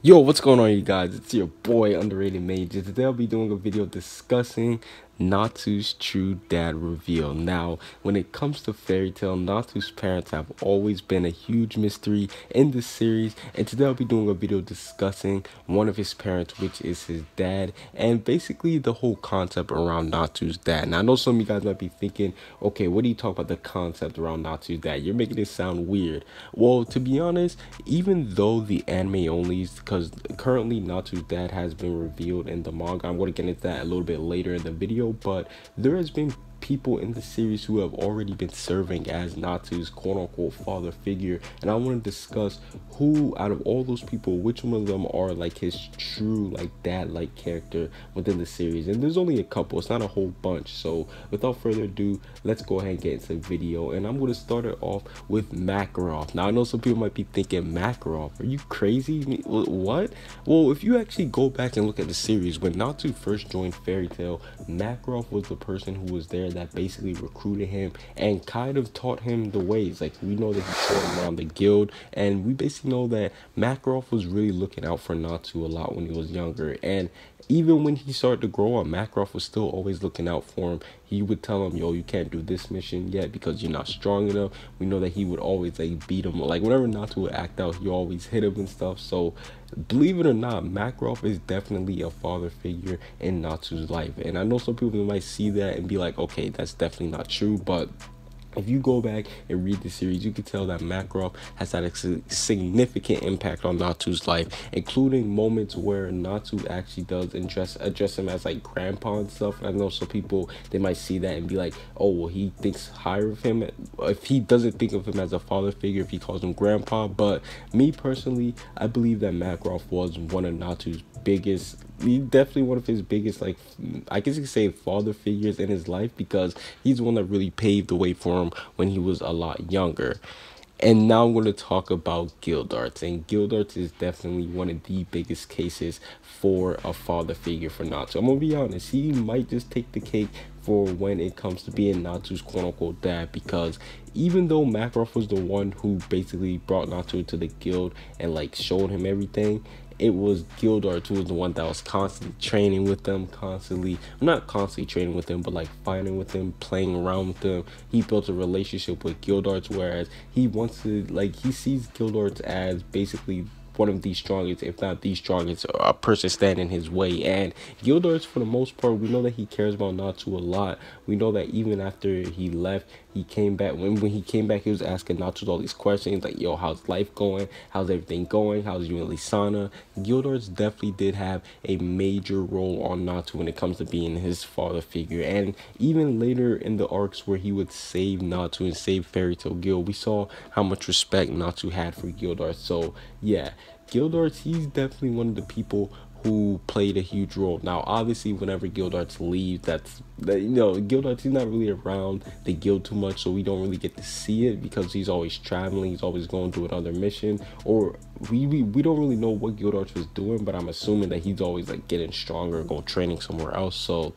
Yo, what's going on, you guys? It's your boy Underrated Major. Today I'll be doing a video discussing Natsu's true dad reveal. Now, when it comes to Fairy Tail, Natsu's parents have always been a huge mystery in this series, and today I'll be doing a video discussing one of his parents, which is his dad, and basically the whole concept around Natsu's dad. Now, I know some of you guys might be thinking, okay, what do you talk about the concept around Natsu's dad? You're making it sound weird. Well, to be honest, even though the anime only, because currently Natsu's dad has been revealed in the manga. I'm going to get into that a little bit later in the video, but there has been people in the series who have already been serving as Natsu's quote-unquote father figure, and I want to discuss who out of all those people, which one of them are like his true like dad-like character within the series. And there's only a couple, it's not a whole bunch. So without further ado, let's go ahead and get into the video, and I'm going to start it off with Makarov. Now I know some people might be thinking, Makarov, are you crazy? What? Well, if you actually go back and look at the series, when Natsu first joined Fairy Tail, Makarov was the person who was there that basically recruited him and kind of taught him the ways. Like, we know that he taught him around the guild, and we basically know that Makarov was really looking out for Natsu a lot when he was younger. And even when he started to grow up, Makarov was still always looking out for him. He would tell him, yo, you can't do this mission yet because you're not strong enough. We know that he would always like beat him. Like, whenever Natsu would act out, he always hit him and stuff. So believe it or not, Makarov is definitely a father figure in Natsu's life. And I know some people might see that and be like, okay, that's definitely not true, but if you go back and read the series, you can tell that Makarov has had a significant impact on Natsu's life, including moments where Natsu actually does address him as like grandpa and stuff. And I know some people, they might see that and be like, oh, well, he thinks higher of him if he doesn't think of him as a father figure, if he calls him grandpa. But me personally, I believe that Makarov was one of Natsu's biggest, definitely one of his biggest, like, I guess you could say father figures in his life, because he's the one that really paved the way for him when he was a lot younger. And now I'm going to talk about Gildarts, and Gildarts is definitely one of the biggest cases for a father figure for Natsu. I'm going to be honest, he might just take the cake for when it comes to being Natsu's quote-unquote dad, because even though Makarov was the one who basically brought Natsu to the guild and like showed him everything, it was Gildart who was the one that was constantly training with them, not constantly training with them, but like fighting with them, playing around with them. He built a relationship with Gildart, whereas he wants to, like, he sees Gildart as basically one of the strongest, if not the strongest, person standing in his way. And Gildarts, for the most part, we know that he cares about Natsu a lot. We know that even after he left, he came back. When he came back, he was asking Natsu all these questions like, yo, how's life going? How's everything going? How's you and Lisana? Gildarts definitely did have a major role on Natsu when it comes to being his father figure. And even later in the arcs where he would save Natsu and save Fairy Tail Guild, we saw how much respect Natsu had for Gildarts. So yeah, Gildarts, he's definitely one of the people who played a huge role. Now, obviously, whenever Gildarts leaves, Gildarts, he's not really around the guild too much, so we don't really get to see it because he's always traveling, he's always going to another mission, or we don't really know what Gildarts was doing, but I'm assuming that he's always like getting stronger, going training somewhere else. So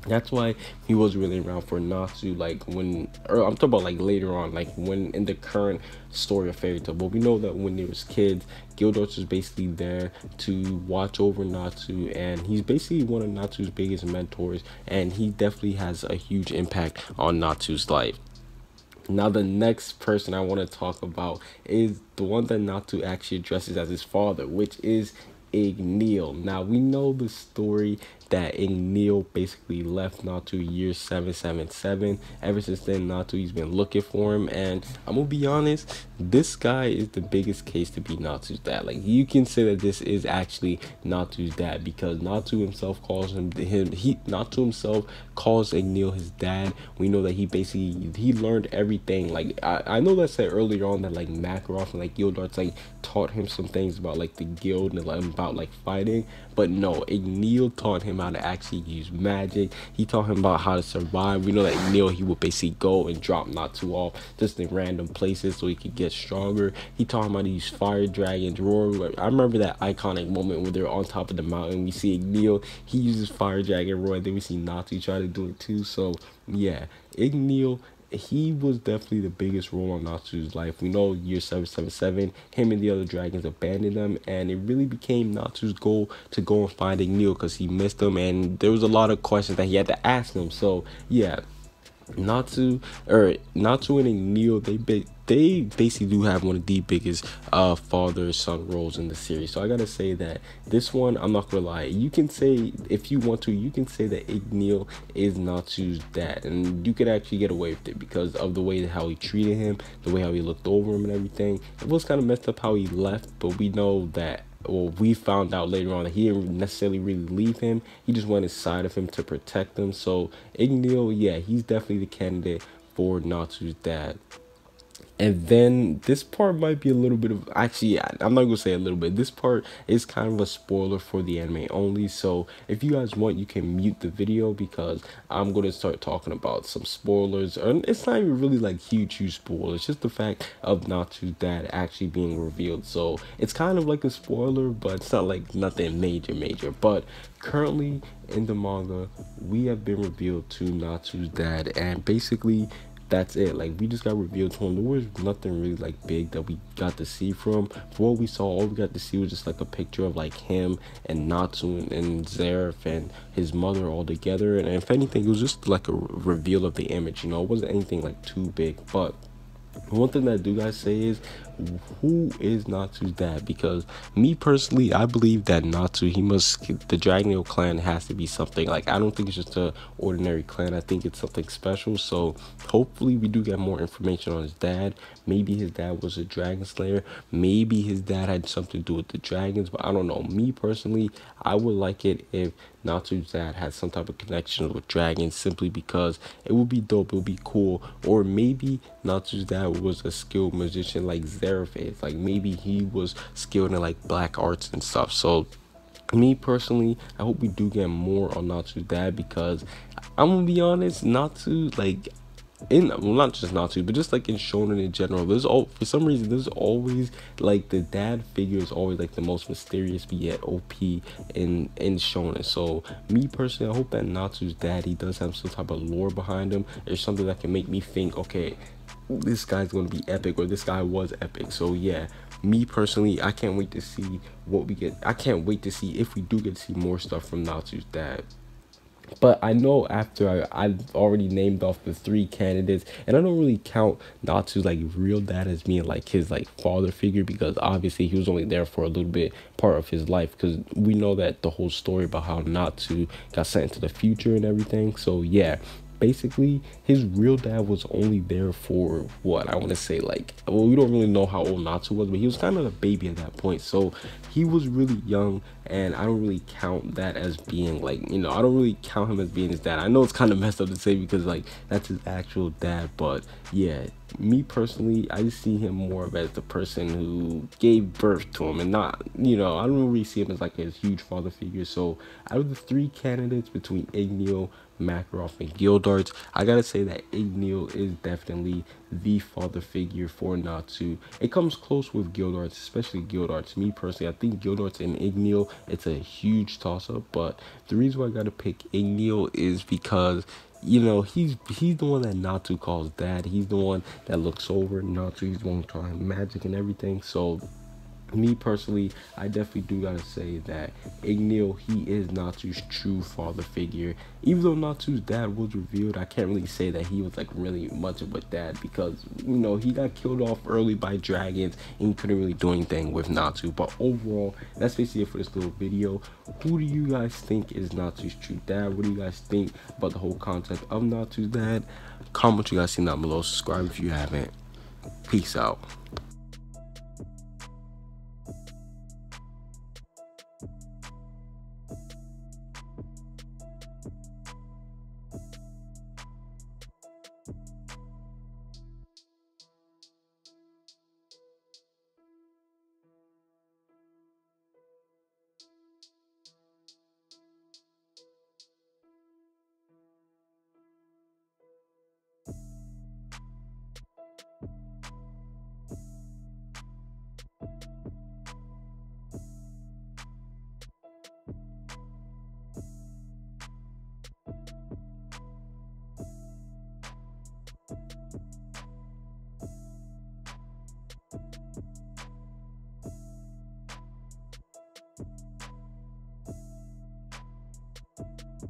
that's why he was really around for Natsu, like when, or I'm talking about like later on, like when in the current story of Fairy Tail. But we know that when they was kids, Gildarts was basically there to watch over Natsu, and he's basically one of Natsu's biggest mentors, and he definitely has a huge impact on Natsu's life. Now, the next person I want to talk about is the one that Natsu actually addresses as his father, which is Igneel. Now, we know the story that Igneel basically left Natsu year 777. Ever since then, Natsu, he's been looking for him, and I'm gonna be honest, this guy is the biggest case to be Natsu's dad. Like, you can say that this is actually Natsu's dad, because Natsu himself calls Natsu himself calls Igneel his dad. We know that he learned everything. Like, I know that I said earlier on that like Makarov and like Gildarts like taught him some things about like the guild and like, about like fighting, but no, Igneel taught him how to actually use magic. He taught him about how to survive. We know that Igneel, he would basically go and drop Natsu off just in random places so he could get stronger. He taught him how to use fire dragons, roar. I remember that iconic moment where they're on top of the mountain. We see Igneel, he uses fire dragon roar, and then we see Natsu try to do it too. So yeah, Igneel he was definitely the biggest role on Natsu's life. We know year 777, him and the other dragons abandoned them, and it really became Natsu's goal to go and find Igneo because he missed them, and there was a lot of questions that he had to ask them. So yeah, Natsu and Neo, they basically do have one of the biggest father son roles in the series. So I gotta say that this one, I'm not gonna lie, you can say, if you want to, you can say that Igneo is Natsu's dad, and you could actually get away with it because of the way how he treated him, the way how he looked over him and everything. It was kind of messed up how he left, but we know that, well, we found out later on that he didn't necessarily really leave him. He just went inside of him to protect him. So Igneo, yeah, he's definitely the candidate for Natsu's dad. And then this part might be a little bit of, actually, I'm not gonna say a little bit, this part is kind of a spoiler for the anime only. So if you guys want, you can mute the video because I'm gonna start talking about some spoilers, and it's not even really like huge spoilers, just the fact of Natsu's dad actually being revealed. So it's kind of like a spoiler, but it's not like nothing major. But currently in the manga, we have been revealed to Natsu's dad, and basically that's it. Like, we just got revealed to him. There was nothing really like big that we got to see from. For what we saw, all we got to see was just like a picture of like him and Natsu and Zeref and his mother all together, and if anything, it was just like a reveal of the image, you know. It wasn't anything like too big. But one thing that I do guys say is, who is Natsu's dad? Because me personally, I believe that Natsu, the Dragon clan has to be something. Like, I don't think it's just a ordinary clan. I think it's something special. So hopefully we do get more information on his dad. Maybe his dad was a dragon slayer. Maybe his dad had something to do with the dragons, but I don't know. Me personally, I would like it if Natsu's dad had some type of connection with dragons, simply because it would be dope, it would be cool. Or maybe Natsu's dad was a skilled magician like Zeref is. Like, maybe he was skilled in like black arts and stuff. So me personally, I hope we do get more on Natsu's dad, because I'm gonna be honest, Natsu, like, well, not just Natsu, but just like in shonen in general, for some reason there's always like the dad figure is always like the most mysterious but yet OP in shonen. So me personally, I hope that Natsu's dad, he does have some type of lore behind him. There's something that can make me think, okay, this guy's gonna be epic, or this guy was epic. So yeah, me personally, I can't wait to see what we get. I can't wait to see if we do get to see more stuff from Natsu's dad. But I know after I've already named off the 3 candidates, and I don't really count Natsu's like real dad as being like his like father figure, because obviously he was only there for a little bit part of his life, because we know that the whole story about how Natsu got sent into the future and everything. So yeah, basically his real dad was only there for, what I want to say, like, well, we don't really know how old Natsu was, but he was kind of a baby at that point, so he was really young. And I don't really count that as being like, you know, I don't really count him as being his dad. I know it's kind of messed up to say, because like that's his actual dad, but yeah, me personally, I just see him more of as the person who gave birth to him, and not, you know, I don't really see him as like a huge father figure. So out of the 3 candidates between Igneo, Makarov, and Gildarts, I gotta say that Igneo is definitely the father figure for Natsu. It comes close with Gildarts, especially Gildarts. Me personally, I think Gildarts and Igneo, it's a huge toss-up, but the reason why I gotta pick Igneo is because, you know, he's the one that Natsu calls dad. He's the one that looks over Natsu. He's the one trying magic and everything. So me personally, I definitely do gotta say that Igneo, he is Natsu's true father figure. Even though Natsu's dad was revealed, I can't really say that he was like really much of a dad, because, you know, he got killed off early by dragons and he couldn't really do anything with Natsu. But overall, that's basically it for this little video. Who do you guys think is Natsu's true dad? What do you guys think about the whole concept of Natsu's dad? Comment what you guys see down below. Subscribe if you haven't. Peace out.